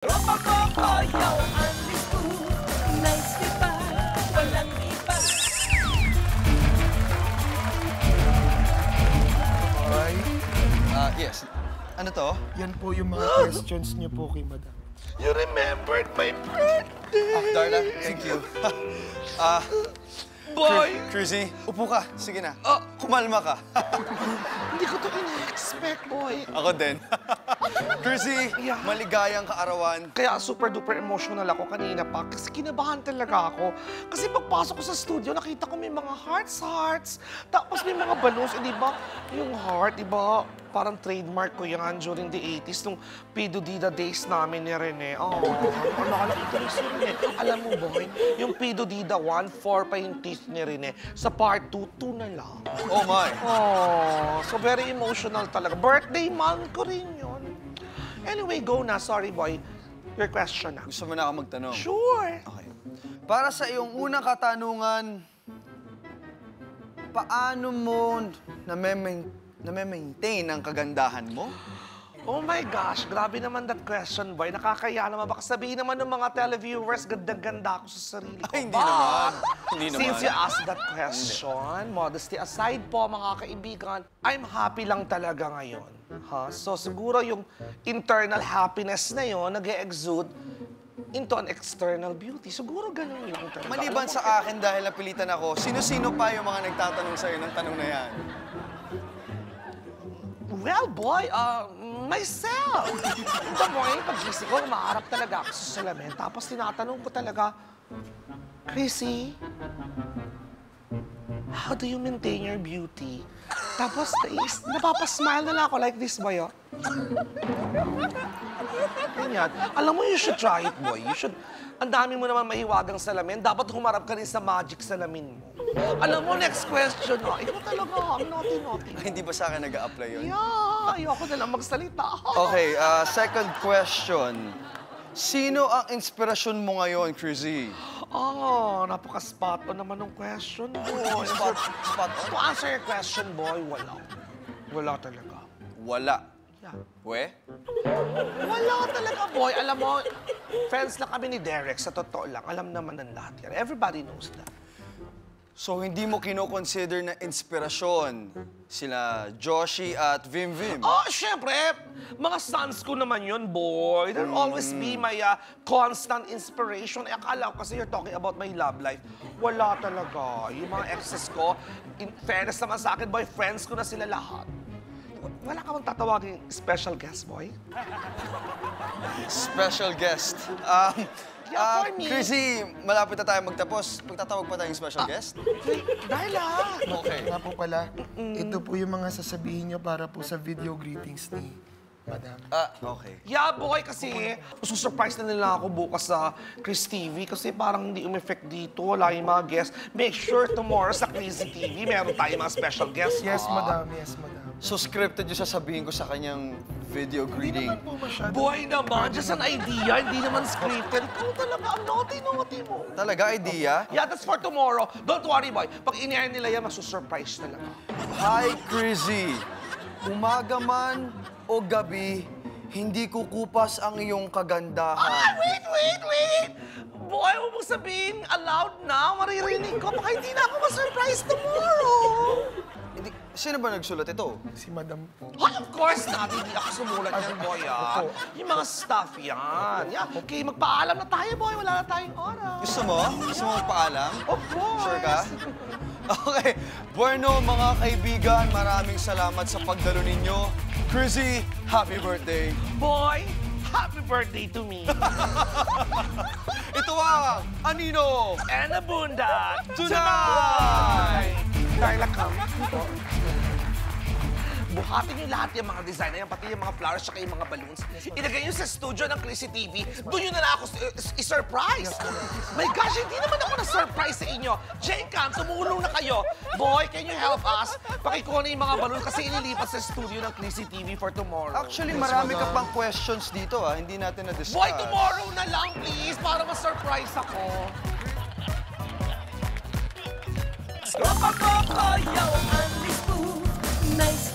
Tropa ko koyaw ang listo, nice di ba? Walang iba. Ay, Yes. Ano to? yan po yung mga questions niyo po kay Madam. You remembered my birthday. Darla, thank you. Boy! Cruzy, upo ka. Sige na. Oh. Kumalma ka. Hindi ko to ina-expect, boy. Ako din. Cruzy, Yeah. maligayang kaarawan. Kaya super duper emotional ako kanina pa kasi kinabahan talaga ako. Kasi pagpasok ko sa studio, nakita ko may mga hearts. Tapos may mga balloons. Eh, di ba? Yung heart, di ba? Parang trademark ko yan during the 80s, nung Pidodida days namin ni Rene. Oh, nakakita si Rene. Alam mo, boy, yung Pidodida 1, 4 pa yung teeth ni Rene. Sa part 2, 2 na lang. Oh my. Oh, so very emotional talaga. Birthday month ko rin yun. Anyway, go na. Sorry, boy. Your question na. Gusto mo na ako magtanong? Sure. Okay. Para sa iyong unang katanungan, paano mo na-maintain ang kagandahan mo? Oh my gosh, grabe naman that question, boy. Nakakaya naman. Baka sabihin naman ng mga televiewers, ganda-ganda ako sa sarili ko. Ay, hindi naman. Hindi naman. Since you asked that question, modesty aside po, mga kaibigan, I'm happy lang talaga ngayon. So siguro yung internal happiness na yon nag-e-exude into an external beauty. Siguro ganun lang talaga. Maliban Alam mo, sa akin dahil napilitan ako, sino-sino pa yung mga nagtatanong sa'yo ng tanong na yan? well, boy, myself. Ito mo eh, pag-gising ko, umaharap talaga ako sa salamin. Tapos tinatanong ko talaga, Chrissy, how do you maintain your beauty? Tapos napapasmile na lang ako like this, boy, oh. Ganyan. Alam mo, you should try it, boy. You should... Ang dami mo naman mahiwagang salamin. Dapat humarap ka rin sa magic salamin mo. Alam mo, next question, oh. Ikaw talaga, ang naughty-naughty. Ay, hindi ba sa akin nag-a-apply yun? Yeah, ayoko na lang magsalita. Okay, second question. Sino ang inspirasyon mo ngayon, Cruzy? Napaka-spot on naman ng question, boy. Spot on? To answer your question, boy, wala. Wala talaga. Wala. Yeah. We? Wala talaga, boy. Alam mo, friends lang kami ni Derek, sa totoo lang. Alam naman ng lahat yan. Everybody knows that. So, hindi mo kino-consider na inspirasyon sila Joshi at Vim Vim? Oh, syempre, mga sons ko naman yun, boy. They'll always be my constant inspiration. Eh, akala ko kasi you're talking about my love life. Wala talaga. Yung mga exes ko, in fairness naman sa akin, boy, friends ko na sila lahat. Wala ka bang tatawagin special guest, boy? Special guest. Yeah, for me. Cruzy, malapit na tayo magtapos. Magtatawag pa tayong special guest? Dahil Okay. Nga po pala, ito po yung mga sasabihin niyo para po sa video greetings ni Madam. Okay. Yeah, boy, kasi susurprise na nila ako bukas sa Chris TV kasi parang hindi umeffect dito. Wala yung mga guests. Make sure tomorrow sa Chris TV, meron tayong mga special guests. Yes, Madam. Yes, Madam. So, scripted yung sasabihin ko sa kanyang video Hindi greeting. naman po masyado. Boy naman, just an idea, hindi naman scripted. Ikaw talaga, ang naughty-naughty mo. Talaga, idea? Yeah, that's for tomorrow. Don't worry, boy. Pag in-air nila yan, masusurprise talaga. Hi, Cruzy. Umaga man o gabi, hindi kukupas ang iyong kagandahan. Wait! Boy, huwag mong sabihin aloud na. Maririnig ko. Baka hindi na ako masurprise tomorrow. Hindi, sino ba nagsulat ito? Si Madam po. Ay, of course not. Hindi ako sumulat yan, boy, Yung mga stuff yan. Yeah, okay, magpaalam na tayo, boy. Wala na tayong oras. Gusto mo? Gusto mo magpaalam? Of course. Sure ka? Okay. Bueno, mga kaibigan, maraming salamat sa pagdalo ninyo. Cruzy, happy birthday. Boy, happy birthday to me. Ito ang Anino And a bunda Tonight! Darla, come. Buhatin niyo lahat yung mga design na yan, pati yung mga flowers at yung mga balloons. Ilagay niyo sa studio ng Chrissy TV. Doon yun na ako i-surprise. My gosh, hindi naman ako na-surprise sa inyo. J-Cam, tumulong na kayo. Boy, can you help us? Pakikuha na yung mga balloons kasi inilipat sa studio ng Chrissy TV for tomorrow. Actually, marami ka pang questions dito, Hindi natin na-discuss. Boy, tomorrow na lang, please, para ma-surprise ako. Tropa ko, yaw ang listo, nice